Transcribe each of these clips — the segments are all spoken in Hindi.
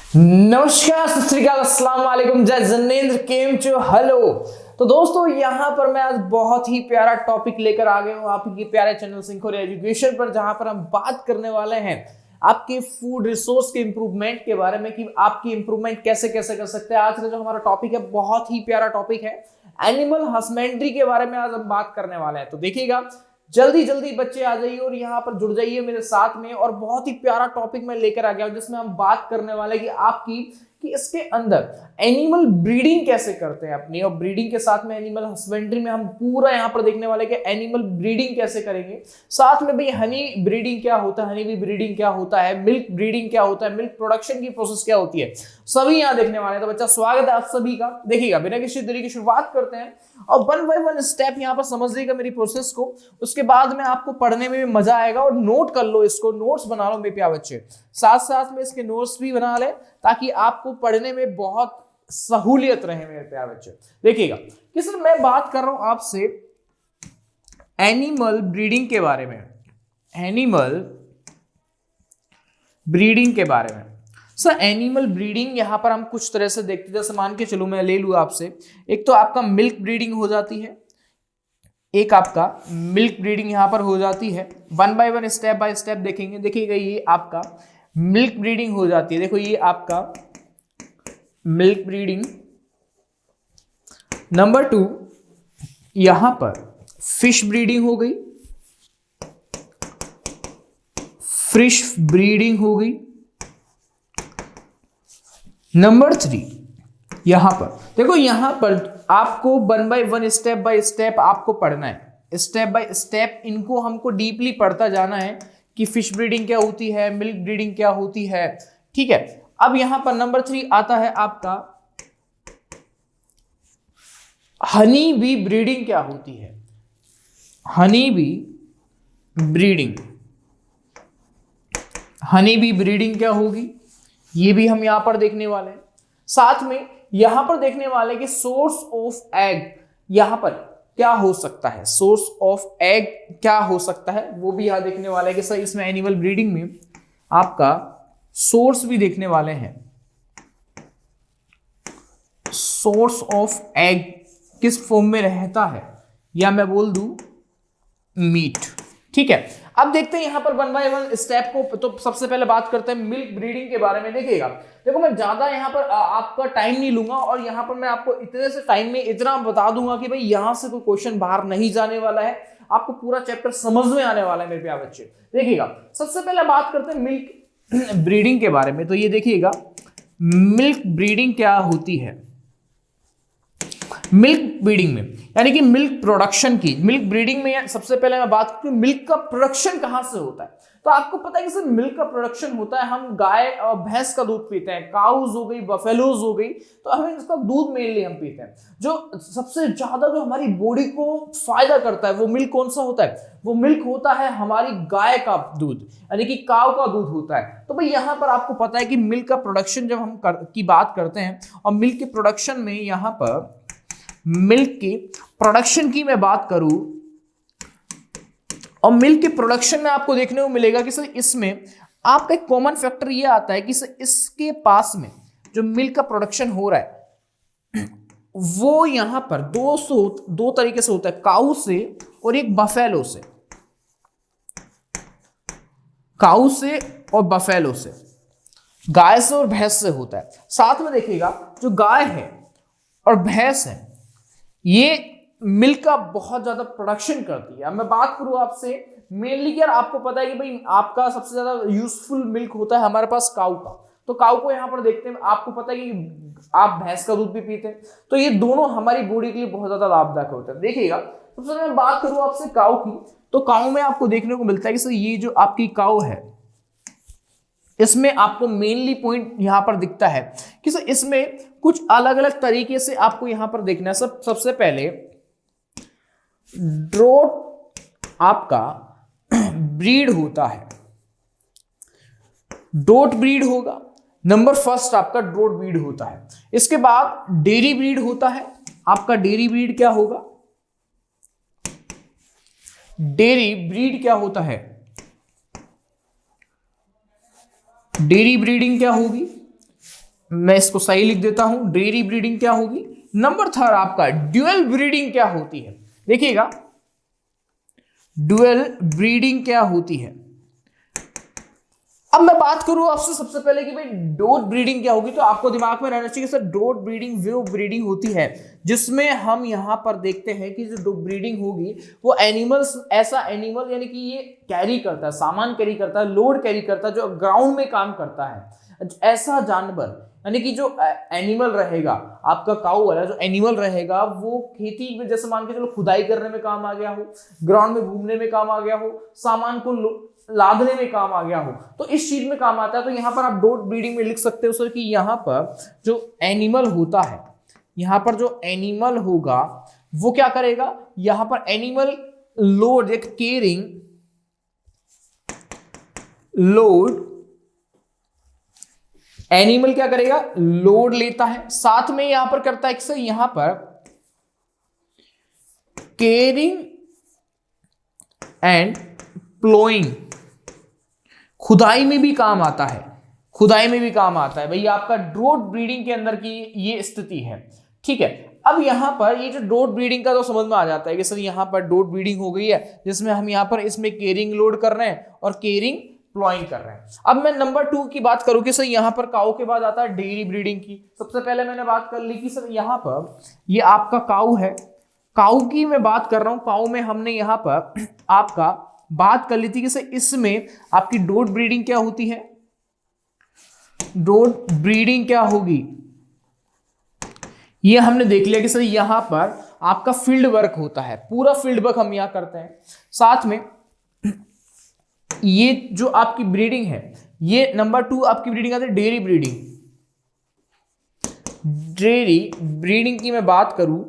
नमस्कार, सत श्री अकाल, अस्सलाम वालेकुम, जय जिनेंद्र, केम चो, हेलो। तो दोस्तों यहाँ पर मैं आज बहुत ही प्यारा टॉपिक लेकर आ गया हूँ आपके प्यारे चैनल सिंखोर एजुकेशन पर, जहां पर हम बात करने वाले हैं आपके फूड रिसोर्स के इंप्रूवमेंट के बारे में कि आपकी इंप्रूवमेंट कैसे कैसे कर सकते हैं। आज का जो हमारा टॉपिक है बहुत ही प्यारा टॉपिक है, एनिमल हस्बेंड्री के बारे में आज हम बात करने वाले हैं। तो देखिएगा, जल्दी जल्दी बच्चे आ जाइए और यहाँ पर जुड़ जाइए मेरे साथ में। और बहुत ही प्यारा टॉपिक मैं लेकर आ गया हूँ जिसमें हम बात करने वाले हैं कि आपकी कि इसके अंदर एनिमल ब्रीडिंग कैसे करते हैं अपनी, और ब्रीडिंग के साथ में एनिमल हस्बेंड्री में हम पूरा यहाँ पर देखने वाले कि एनिमल ब्रीडिंग कैसे करेंगे। साथ में भाई हनी ब्रीडिंग क्या होता है, हनी बी ब्रीडिंग क्या होता है, मिल्क ब्रीडिंग क्या होता है, मिल्क प्रोडक्शन की प्रोसेस क्या होती है, सभी यहाँ देखने वाले हैं। तो बच्चा स्वागत है आप सभी का। देखिएगा, बिना किसी देरी की शुरुआत करते हैं और वन बाय वन स्टेप यहाँ पर समझिएगा मेरी प्रोसेस को। उसके बाद में आपको पढ़ने में भी मजा आएगा और नोट कर लो, इसको नोट्स बना लो मेरे प्यारे बच्चे, साथ साथ में इसके नोट्स भी बना ले ताकि आपको पढ़ने में बहुत सहूलियत रहे मेरे प्यारे बच्चे। देखिएगा कि सर मैं बात कर रहा हूं आपसे एनिमल ब्रीडिंग के बारे में, एनिमल ब्रीडिंग के बारे में। सर एनिमल ब्रीडिंग यहां पर हम कुछ तरह से देखते, जैसे मान के चलो मैं ले लूं आपसे, एक तो आपका मिल्क ब्रीडिंग हो जाती है, एक आपका मिल्क ब्रीडिंग यहां पर हो जाती है। One by one step by step देखेंगे। देखिएगा ये आपका मिल्क ब्रीडिंग हो जाती है, देखो ये आपका मिल्क ब्रीडिंग। नंबर 2 यहां पर फिश ब्रीडिंग हो गई, फिश ब्रीडिंग हो गई। नंबर 3 यहां पर देखो, यहां पर आपको one by one step by step आपको पढ़ना है, स्टेप बाय स्टेप इनको हमको डीपली पढ़ता जाना है कि फिश ब्रीडिंग क्या होती है, मिल्क ब्रीडिंग क्या होती है। ठीक है, अब यहां पर नंबर 3 आता है आपका हनी बी ब्रीडिंग क्या होती है, honey bee breeding, honey bee breeding क्या होगी ये भी हम यहां पर देखने वाले हैं। साथ में यहां पर देखने वाले कि सोर्स ऑफ एग यहां पर क्या हो सकता है, सोर्स ऑफ एग क्या हो सकता है वो भी यहां देखने वाले हैं कि सर इसमें एनिमल ब्रीडिंग में आपका सोर्स भी देखने वाले हैं, सोर्स ऑफ एग किस फॉर्म में रहता है, या मैं बोल दूं मीट। ठीक है, अब देखते हैं यहां पर वन बाय वन स्टेप को। तो सबसे पहले बात करते हैं मिल्क ब्रीडिंग के बारे में। देखिएगा, देखो मैं ज्यादा यहां पर आपका टाइम नहीं लूंगा और यहां पर मैं आपको इतने से टाइम में इतना बता दूंगा कि भाई यहां से कोई क्वेश्चन बाहर नहीं जाने वाला है, आपको पूरा चैप्टर समझ में आने वाला है मेरे प्यारे बच्चे। देखिएगा, सबसे पहले बात करते हैं मिल्क ब्रीडिंग के बारे में। तो ये देखिएगा मिल्क ब्रीडिंग क्या होती है। मिल्क ब्रीडिंग में यानी कि मिल्क प्रोडक्शन की, मिल्क ब्रीडिंग में सबसे पहले मैं बात करूं मिल्क का प्रोडक्शन कहां से होता है। तो आपको पता है कि सर मिल्क का प्रोडक्शन होता है, हम गाय और भैंस का दूध पीते हैं, काउज हो गई, बफेलोज हो गई, तो हमें इसका दूध मेनली हम पीते हैं। जो सबसे ज्यादा जो हमारी बॉडी को फायदा करता है वो मिल्क कौन सा होता है, वो मिल्क होता है हमारी गाय का दूध, यानी कि काव का दूध होता है। तो भाई यहां पर आपको पता है कि मिल्क का प्रोडक्शन जब हम की बात करते हैं, और मिल्क के प्रोडक्शन में यहां पर मिल्क की प्रोडक्शन की मैं बात करूं, और मिल्क के प्रोडक्शन में आपको देखने को मिलेगा कि सर इसमें आपका एक कॉमन फैक्टर ये आता है कि सर इसके पास में जो मिल्क का प्रोडक्शन हो रहा है वो यहां पर दो तरीके से होता है, काऊ से और एक बफेलो से, काऊ से और बफेलो से, गाय से और भैंस से होता है। साथ में देखिएगा जो गाय है और भैंस है ये मिल्क का बहुत ज्यादा प्रोडक्शन करती है। अब मैं बात करूं आपसे मेनली, यार आपको पता है कि भाई आपका सबसे ज्यादा यूजफुल मिल्क होता है हमारे पास काऊ का, तो काऊ को यहां पर देखते हैं। आपको पता है कि आप भैंस का दूध भी पीते हैं, तो ये दोनों हमारी बॉडी के लिए बहुत ज्यादा लाभदायक होता है। देखिएगा, सबसे पहले मैं बात करूं आपसे काऊ की, तो काऊ में आपको देखने को मिलता है कि सर ये जो आपकी काऊ है इसमें आपको मेनली पॉइंट यहां पर दिखता है कि सर इसमें कुछ अलग अलग तरीके से आपको यहां पर देखना है। सबसे पहले ड्रोट आपका ब्रीड होता है, डोट ब्रीड होगा, नंबर फर्स्ट आपका ड्रोट ब्रीड होता है। इसके बाद डेयरी ब्रीड होता है, आपका डेयरी ब्रीड क्या होगा, डेयरी ब्रीड क्या होता है, डेयरी ब्रीडिंग क्या होगी, मैं इसको सही लिख देता हूं, डेयरी ब्रीडिंग क्या होगी। नंबर थर्ड आपका ड्यूअल ब्रीडिंग क्या होती है, देखिएगा ड्यूअल ब्रीडिंग क्या होती है। अब मैं बात करूं आपसे सबसे पहले कि भाई डॉट ब्रीडिंग क्या होगी, तो आपको दिमाग में रहना चाहिए सर डॉट ब्रीडिंग वो ब्रीडिंग होती है जिसमें हम यहां पर देखते हैं कि जो डॉट ब्रीडिंग होगी वो एनिमल्स, ऐसा एनिमल यानी कि ये कैरी करता है, सामान कैरी करता है, लोड कैरी करता है, जो ग्राउंड में काम करता है, ऐसा जानवर यानी कि जो एनिमल रहेगा आपका काऊ वाला जो एनिमल रहेगा वो खेती में जैसे मान के चलो खुदाई करने में काम आ गया हो, ग्राउंड में घूमने में काम आ गया हो, सामान को लादने में काम आ गया हो, तो इस चीज में काम आता है। तो यहां पर आप डॉट ब्रीडिंग में लिख सकते हो सर कि यहां पर जो एनिमल होता है, यहां पर जो एनिमल होगा वो क्या करेगा, यहां पर एनिमल लोड एक केयरिंग लोड, एनिमल क्या करेगा लोड लेता है, साथ में यहां पर करता है सर यहां पर केयरिंग एंड प्लोइंग, खुदाई में भी काम आता है, खुदाई में भी काम आता है। भाई आपका डॉट ब्रीडिंग के अंदर की ये स्थिति है, ठीक है। अब यहां पर ये जो डॉट ब्रीडिंग का तो समझ में आ जाता है कि सर यहां पर डॉट ब्रीडिंग हो गई है जिसमें हम यहां पर इसमें केयरिंग लोड कर रहे हैं और केयरिंग प्लॉइंग कर रहे हैं। अब मैं नंबर 2 की बात करूं कि सर यहां पर काऊ के बाद आता है डेयरी ब्रीडिंग की। सबसे पहले मैंने बात कर ली कि सर यहां पर ये आपका काऊ है, काऊ की मैं बात कर रहा हूं, काऊ में हमने यहां पर आपका बात कर ली थी कि सर इसमें आपकी डॉट ब्रीडिंग क्या होती है, डॉट ब्रीडिंग क्या होगी ये हमने देख लिया कि सर यहां पर आपका फील्ड वर्क होता है, पूरा फील्ड वर्क हम यहां करते हैं। साथ में ये जो आपकी ब्रीडिंग है, ये नंबर 2 आपकी ब्रीडिंग आती है डेयरी ब्रीडिंग। डेयरी ब्रीडिंग की मैं बात करूं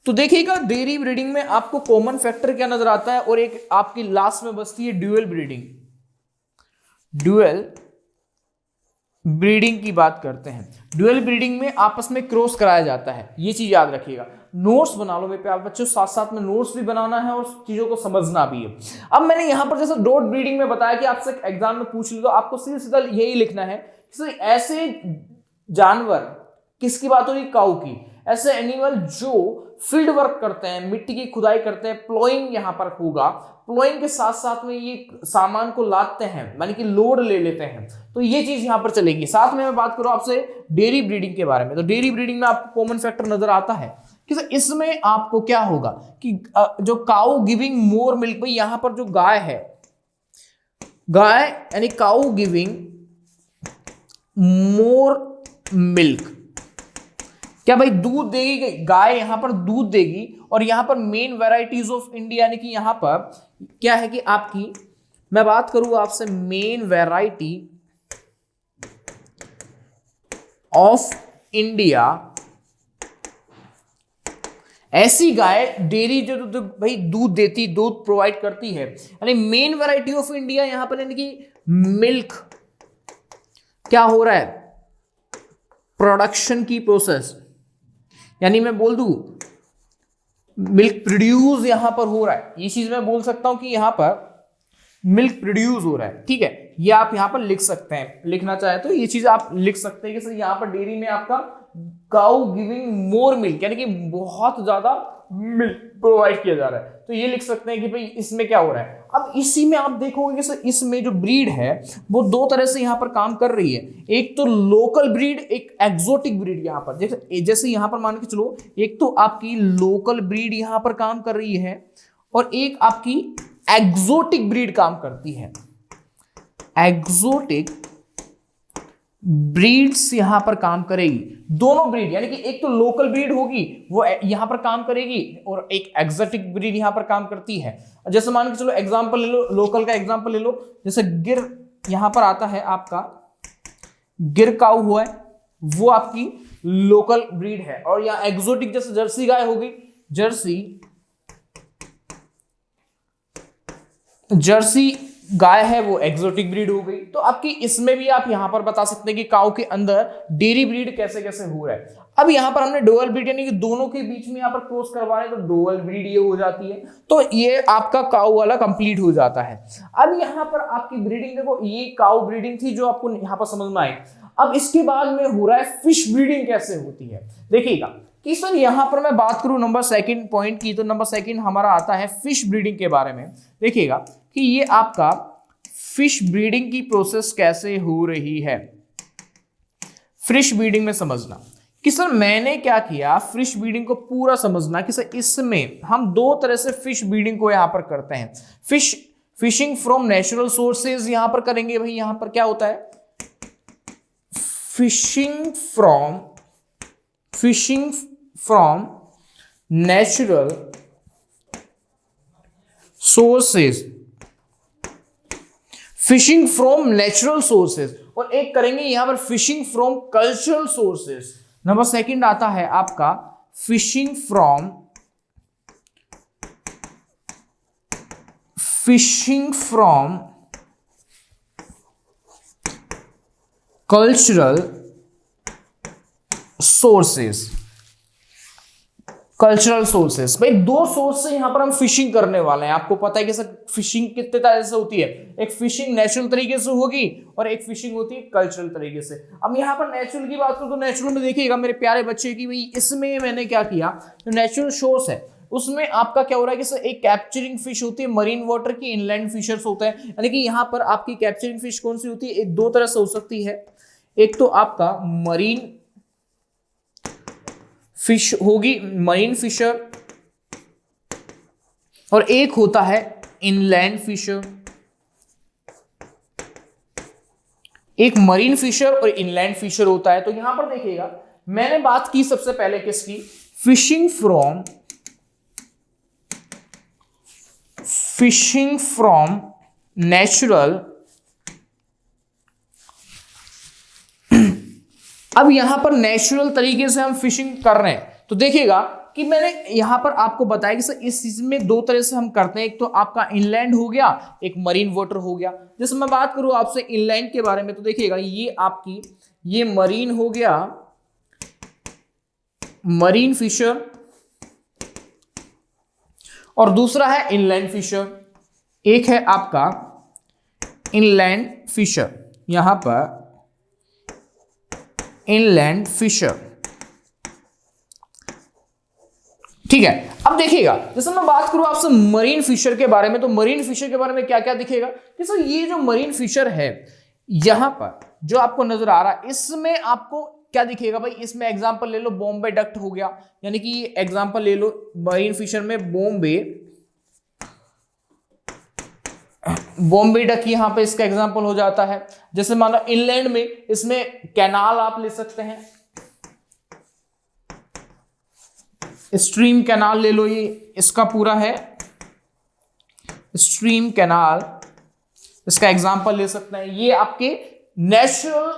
तो देखिएगा डेयरी ब्रीडिंग में आपको कॉमन फैक्टर क्या नजर आता है, और एक आपकी लास्ट में बचती है ड्यूअल ब्रीडिंग। ड्यूअल ब्रीडिंग की बात करते हैं, ड्यूअल ब्रीडिंग में आपस में क्रॉस कराया जाता है, ये चीज याद रखिएगा। नोट्स बना लो मेरे प्यारे बच्चों, साथ साथ में नोट्स भी बनाना है और चीजों को समझना भी है। अब मैंने यहां पर जैसे डॉट ब्रीडिंग में बताया कि आपसे एग्जाम में पूछ लो तो आपको सीधा सीधा यही लिखना है कि ऐसे जानवर, किसकी बात हो रही, काऊ की, ऐसे एनिमल जो फील्ड वर्क करते हैं, मिट्टी की खुदाई करते हैं, प्लोइंग यहां पर होगा, प्लोइंग के साथ साथ में ये सामान को लादते हैं यानी कि लोड ले लेते हैं, तो ये चीज यहां पर चलेगी। साथ में मैं बात करूं आपसे डेयरी ब्रीडिंग के बारे में, तो डेयरी ब्रीडिंग में आपको कॉमन फैक्टर नजर आता है कि इसमें आपको क्या होगा कि जो काऊ गिविंग मोर मिल्क, भाई यहां पर जो गाय है, गाय यानी काऊ गिविंग मोर मिल्क, क्या भाई दूध देगी गाय, यहां पर दूध देगी। और यहां पर मेन वेराइटीज ऑफ इंडिया यानी कि यहां पर क्या है कि आपकी मैं बात करूं आपसे मेन वेराइटी ऑफ इंडिया, ऐसी गाय डेयरी जो भाई दूध देती, दूध प्रोवाइड करती है, यानी मेन वेराइटी ऑफ इंडिया यहां पर यानी कि मिल्क क्या हो रहा है, प्रोडक्शन की प्रोसेस, यानी मैं बोल दूं मिल्क प्रोड्यूस यहां पर हो रहा है, ये चीज मैं बोल सकता हूं कि यहां पर मिल्क प्रोड्यूस हो रहा है, ठीक है। ये आप यहां पर लिख सकते हैं, लिखना चाहे तो ये चीज आप लिख सकते हैं कि सर यहां पर डेयरी में आपका काऊ गिविंग मोर मिल्क यानी कि बहुत ज्यादा मिल्क प्रोवाइड किया जा रहा है, तो ये लिख सकते हैं कि भाई इसमें क्या हो रहा है। अब इसी में आप देखोगे कि सर इसमें जो ब्रीड है वो दो तरह से यहां पर काम कर रही है, एक तो लोकल ब्रीड, एक एक्सोटिक ब्रीड। यहां पर जैसे यहां पर मान के चलो, एक तो आपकी लोकल ब्रीड यहां पर काम कर रही है और एक आपकी एक्सोटिक ब्रीड काम करती है। एक्सोटिक ब्रीड्स यहां पर काम करेगी, दोनों ब्रीड यानी कि एक तो लोकल ब्रीड होगी वो यहां पर काम करेगी और एक एक्सोटिक ब्रीड यहां पर काम करती है। जैसे मान के चलो एग्जांपल ले लो, लोकल का एग्जांपल ले लो, जैसे गिर यहां पर आता है आपका, गिर काऊ हुआ है वो आपकी लोकल ब्रीड है, और यहां एक्सोटिक जैसे जर्सी गाय होगी, जर्सी गाय है वो एक्सोटिक ब्रीड हो गई। तो आपकी इसमें भी आप यहां पर बता सकते हैं कि काऊ के अंदर डेयरी ब्रीड कैसे कैसे हो रहा है। अब यहां पर हमने डुअल ब्रीड यानी कि दोनों के बीच में यहां पर क्रॉस करवा रहे हैं, तो डुअल ब्रीड ये हो जाती है, तो ये आपका काऊ वाला कंप्लीट हो जाता है। अब यहां पर आपकी ब्रीडिंग देखो, ये काऊ ब्रीडिंग थी जो आपको यहां पर समझ में आई। अब इसके बाद में हो रहा है फिश ब्रीडिंग कैसे होती है। देखिएगा कि सर यहां पर मैं बात करूं नंबर सेकंड पॉइंट की, तो नंबर सेकंड हमारा आता है फिश ब्रीडिंग के बारे में। देखिएगा कि ये आपका फिश ब्रीडिंग की प्रोसेस कैसे हो रही है। फिश ब्रीडिंग में समझना कि सर मैंने क्या किया, फिश ब्रीडिंग को पूरा समझना कि सर इसमें हम दो तरह से फिश ब्रीडिंग को यहां पर करते हैं। फिशिंग फ्रॉम नेचुरल सोर्सेज यहां पर करेंगे भाई, यहां पर क्या होता है fishing from natural sources, fishing from natural sources, और एक करेंगे यहां पर fishing from cultural sources. Number second आता है आपका fishing from cultural sources. Cultural sources भाई दो सोर्स से यहां पर हम फिशिंग करने वाले हैं। आपको पता है कि सर फिशिंग कितने तरह से होती है, एक फिशिंग नेचुरल तरीके से होगी और एक फिशिंग होती है कल्चरल तरीके से। अब यहां पर नेचुरल की बात करूं तो नेचुरल में देखिएगा मेरे प्यारे बच्चे की भाई इसमें मैंने क्या किया, जो नेचुरल सोर्स है उसमें आपका क्या हो रहा है कि सर एक कैप्चरिंग फिश होती है मरीन वाटर की, इनलैंड फिशर्स होता है, यानी कि यहां पर आपकी कैप्चरिंग फिश कौन सी होती है, एक दो तरह से हो सकती है। एक तो आपका मरीन फिश होगी, मरीन फिशर, और एक होता है इनलैंड फिशर। एक मरीन फिशर और इनलैंड फिशर होता है। तो यहां पर देखिएगा मैंने बात की सबसे पहले किसकी, फिशिंग फ्रॉम नेचुरल। अब यहां पर नेचुरल तरीके से हम फिशिंग कर रहे हैं, तो देखिएगा कि मैंने यहां पर आपको बताया कि सर इस चीज में दो तरह से हम करते हैं, एक तो आपका इनलैंड हो गया, एक मरीन वाटर हो गया। जैसे मैं बात करूं आपसे इनलैंड के बारे में, तो देखिएगा ये आपकी ये मरीन हो गया, मरीन फिशर, और दूसरा है इनलैंड फिशर। एक है आपका इनलैंड फिशर, यहां पर इनलैंड फिशर, ठीक है। अब देखिएगा जैसे मैं बात करूं आपसे मरीन फिशर के बारे में, तो मरीन फिशर के बारे में क्या क्या दिखेगा कि सर ये जो मरीन फिशर है यहां पर जो आपको नजर आ रहा है, इसमें आपको क्या दिखेगा भाई, इसमें एग्जांपल ले लो बॉम्बे डक्ट हो गया, यानी कि एग्जांपल ले लो मरीन फिशर में बॉम्बे डक यहां पे इसका एग्जांपल हो जाता है। जैसे मान लो इनलैंड में इसमें कैनाल आप ले सकते हैं, स्ट्रीम कैनाल ले लो, ये इसका पूरा है स्ट्रीम कैनाल, इसका एग्जांपल ले सकते हैं। ये आपके नेचुरल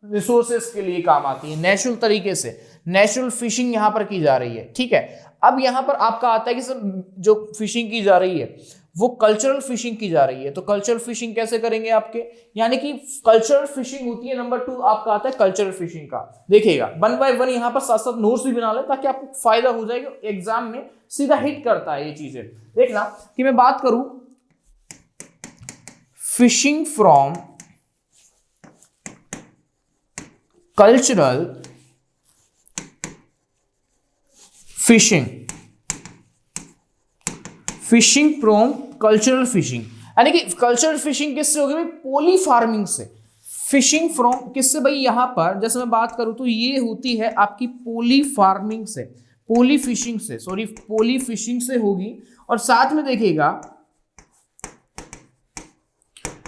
रिसोर्सेस के लिए काम आती है, नेचुरल तरीके से नेचुरल फिशिंग यहां पर की जा रही है, ठीक है। अब यहां पर आपका आता है कि सर जो फिशिंग की जा रही है वो कल्चरल फिशिंग की जा रही है, तो कल्चरल फिशिंग कैसे करेंगे आपके, यानी कि कल्चरल फिशिंग होती है नंबर 2 आपका आता है कल्चरल फिशिंग का। देखिएगा 1 बाय 1 यहां पर साथ साथ नोट्स भी बना ले ताकि आपको फायदा हो जाएगा, एग्जाम में सीधा हिट करता है ये चीजें। देखना कि मैं बात करूं fishing from cultural fishing from cultural fishing, यानी कि कल्चरल फिशिंग किससे होगी भाई, पोली फार्मिंग से। फिशिंग फ्रॉम किससे भाई, यहां पर जैसे मैं बात करूं तो ये होती है आपकी पोली फार्मिंग से, पोली फिशिंग से होगी। और साथ में देखिएगा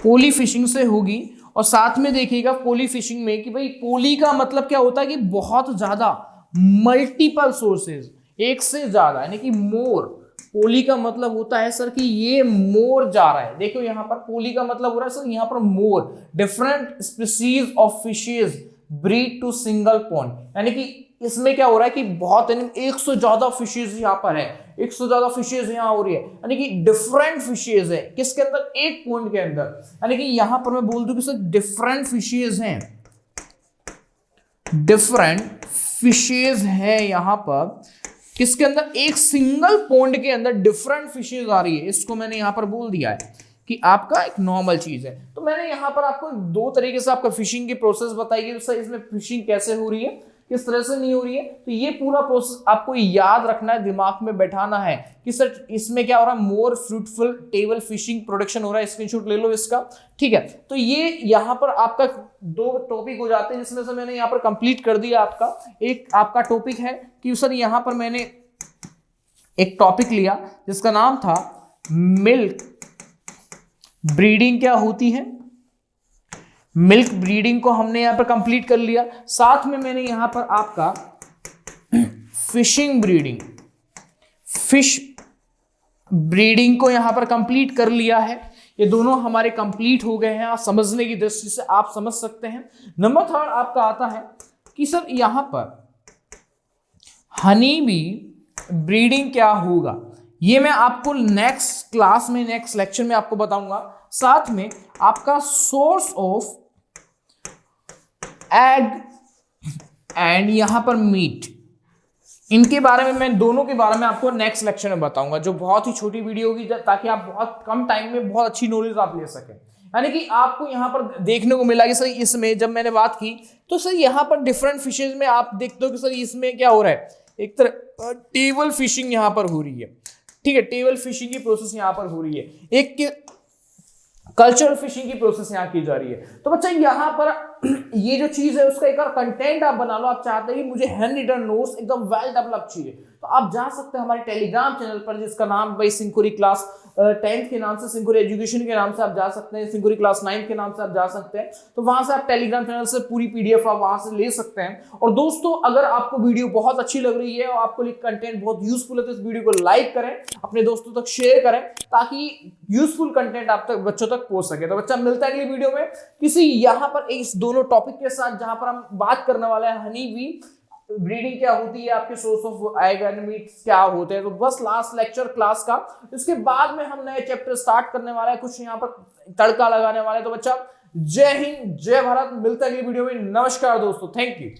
पोली फिशिंग से होगी, और साथ में देखिएगा पोली फिशिंग में कि भाई पोली का मतलब क्या होता है कि बहुत ज्यादा, मल्टीपल सोर्सेज, एक से ज्यादा, यानी कि मोर। पोली का मतलब होता है सर कि ये मोर जा रहा है, देखो यहां पर पोली का मतलब हो रहा है सर यहां पर more, different species of fishes breed to single pond, यानी कि इसमें क्या हो रहा है कि बहुत 100 ज्यादा फिशेज यहां पर है, 100 ज्यादा फिशेज यहां हो रही है, यानी कि डिफरेंट फिशेज है किसके अंदर, एक पॉइंट के अंदर। यानी कि यहां पर मैं बोल दूं कि सर डिफरेंट फिशेज हैं, डिफरेंट फिशेज है यहां पर किसके अंदर, एक सिंगल पॉन्ड के अंदर डिफरेंट फिशेज आ रही है, इसको मैंने यहां पर बोल दिया है कि आपका एक नॉर्मल चीज है। तो तो मैंने यहाँ पर आपको 2 तरीके से आपका फिशिंग की प्रोसेस बताई है, सर इसमें फिशिंग कैसे हो रही है, किस तरह से नहीं हो रही है। तो ये पूरा प्रोसेस आपको याद रखना है, दिमाग में बैठाना है कि सर इसमें क्या हो रहा है, मोर फ्रूटफुल टेबल फिशिंग प्रोडक्शन हो रहा है। स्क्रीनशॉट ले लो इसका, ठीक है। तो ये यहाँ पर आपका 2 टॉपिक हो जाते हैं, जिसमें से मैंने यहाँ पर कंप्लीट कर दिया आपका। एक आपका टॉपिक है कि सर यहाँ पर मैंने एक टॉपिक लिया जिसका नाम था मिल्क ब्रीडिंग क्या होती है। मिल्क ब्रीडिंग को हमने यहां पर कंप्लीट कर लिया। साथ में मैंने यहां पर आपका फिशिंग ब्रीडिंग, फिश ब्रीडिंग को यहां पर कंप्लीट कर लिया है। ये दोनों हमारे कंप्लीट हो गए हैं। आप समझने की दृष्टि से आप समझ सकते हैं। नंबर 3 आपका आता है कि सर यहां पर हनी बी ब्रीडिंग क्या होगा। ये मैं आपको नेक्स्ट क्लास में, नेक्स्ट लेक्चर में आपको बताऊंगा। साथ में आपका सोर्स ऑफ एग एंड यहां पर मीट, इनके बारे में मैं दोनों के बारे में आपको नेक्स्ट लेक्चर में बताऊंगा, जो बहुत ही छोटी वीडियो होगी, ताकि आप बहुत कम टाइम में बहुत अच्छी नॉलेज आप ले सकें। यानी कि आपको यहां पर देखने को मिला कि सर इसमें जब मैंने बात की तो सर यहां पर डिफरेंट फिशेज में आप देखते हो कि सर इसमें क्या हो रहा है, एक तरह टेबल फिशिंग यहां पर हो रही है, ठीक है। टेबल फिशिंग की प्रोसेस यहां पर हो रही है, एक कल्चरल फिशिंग की प्रोसेस यहां की जा रही है। तो बच्चा यहां पर ये जो चीज है उसका एक और कंटेंट आप बना लो। आप चाहते हैं कि मुझे हैंड रिटन नोट्स एकदम वेल डेवलप चाहिए, तो आप जा सकते हैं हमारे टेलीग्राम चैनल पर, जिसका नाम भाई सिंकुरी क्लास 10th के नाम से, सिंकुरी एजुकेशन के नाम से आप जा सकते हैं, सिंकुरी क्लास 9 के नाम से आप जा सकते हैं। तो वहां से आप टेलीग्राम चैनल से पूरी पीडीएफ आप वहां से ले सकते हैं। और दोस्तों अगर आपको वीडियो बहुत अच्छी लग रही है और आपको कंटेंट बहुत यूजफुल है तो इस वीडियो को लाइक करें, अपने दोस्तों तक शेयर करें, ताकि यूजफुल कंटेंट आप तक बच्चों तक पहुंच सके। तो बच्चा मिलता है अगली वीडियो में किसी यहाँ पर इस दोनों टॉपिक के साथ, जहां पर हम बात करने वाले हैं हनी बी ब्रीडिंग क्या होती है, आपके source of egg and meets क्या होते हैं। तो बस लास्ट लेक्चर क्लास का, इसके बाद में हम नए चैप्टर स्टार्ट करने वाला है, कुछ यहाँ पर तड़का लगाने वाले। तो बच्चा जय हिंद, जय भारत, मिलता है अगली वीडियो में। नमस्कार दोस्तों, थैंक यू।